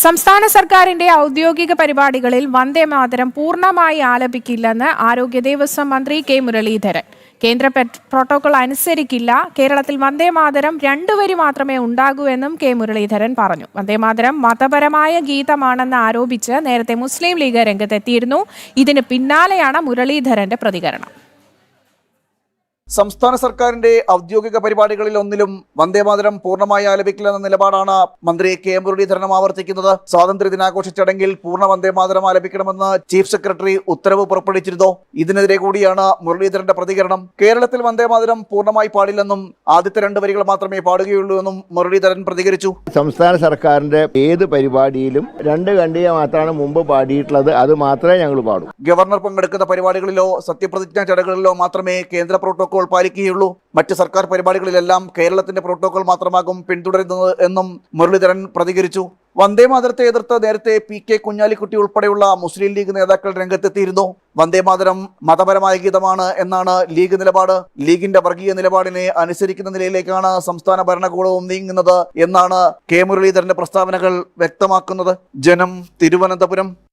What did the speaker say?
സംസ്ഥാന സർക്കാരിന്റെ ഔദ്യോഗിക പരിപാടികളിൽ വന്ദേമാതരം പൂർണ്ണമായി ആലപിക്കില്ലെന്ന് ആരോഗ്യ ദേവസ്വം മന്ത്രി കെ മുരളീധരൻ. കേന്ദ്ര പ്രോട്ടോകോൾ അനുസരിക്കില്ല. കേരളത്തിൽ വന്ദേമാതരം 2 വരി മാത്രമേ ഉണ്ടാകൂ എന്നും കെ മുരളീധരൻ പറഞ്ഞു. വന്ദേമാതരം മതപരമായ ഗീതമാണെന്ന് ആരോപിച്ച് നേരത്തെ മുസ്ലിം ലീഗ് രംഗത്തെത്തിയിരുന്നു. ഇതിന് പിന്നാലെയാണ് മുരളീധരന്റെ പ്രതികരണം. സംസ്ഥാന സർക്കാരിന്റെ ഔദ്യോഗിക പരിപാടികളിൽ ഒന്നിലും വന്ദേമാതരം പൂർണ്ണമായി ആലപിക്കില്ലെന്ന നിലപാടാണ് മന്ത്രി കെ മുരളീധരൻ ആവർത്തിക്കുന്നത്. സ്വാതന്ത്ര്യ ദിനാഘോഷ ചടങ്ങിൽ പൂർണ്ണ വന്ദേമാതരം ആലപിക്കണമെന്ന് ചീഫ് സെക്രട്ടറി ഉത്തരവ് പുറപ്പെടുവിച്ചിരുന്നു. ഇതിനെതിരെ കൂടിയാണ് മുരളീധരന്റെ പ്രതികരണം. കേരളത്തിൽ വന്ദേമാതരം പൂർണ്ണമായി പാടില്ലെന്നും ആദ്യത്തെ 2 വരികൾ മാത്രമേ പാടുകയുള്ളൂ എന്നും മുരളീധരൻ പ്രതികരിച്ചു. സംസ്ഥാന സർക്കാരിന്റെ ഏത് പരിപാടിയിലും 2 ഖണ്ഡിക മാത്രമാണ് മുമ്പ് പാടിയിട്ടുള്ളത്. അത് മാത്രമേ ഞങ്ങൾ പാടൂ. ഗവർണർ പങ്കെടുക്കുന്ന പരിപാടികളിലോ സത്യപ്രതിജ്ഞാ ചടങ്ങുകളിലോ മാത്രമേ കേന്ദ്ര പ്രോട്ടോകോൾ പാലിക്കുകയുള്ളൂ. മറ്റ് സർക്കാർ പരിപാടികളിലെല്ലാം കേരളത്തിന്റെ പ്രോട്ടോകോൾ മാത്രമാകും പിന്തുടരുന്നത് എന്നും മുരളീധരൻ പ്രതികരിച്ചു. വന്ദേമാതരത്തെ എതിർത്ത് നേരത്തെ PK കുഞ്ഞാലിക്കുട്ടി ഉൾപ്പെടെയുള്ള മുസ്ലിം ലീഗ് നേതാക്കൾ രംഗത്തെത്തിയിരുന്നു. വന്ദേമാതരം മതപരമായ ഗീതമാണ് എന്നാണ് ലീഗ് നിലപാട്. ലീഗിന്റെ വർഗീയ നിലപാടിനെ അനുസരിക്കുന്ന നിലയിലേക്കാണ് സംസ്ഥാന ഭരണകൂടവും നീങ്ങുന്നത് എന്നാണ് കെ മുരളീധരന്റെ പ്രസ്താവനകൾ വ്യക്തമാക്കുന്നത്. ജനം, തിരുവനന്തപുരം.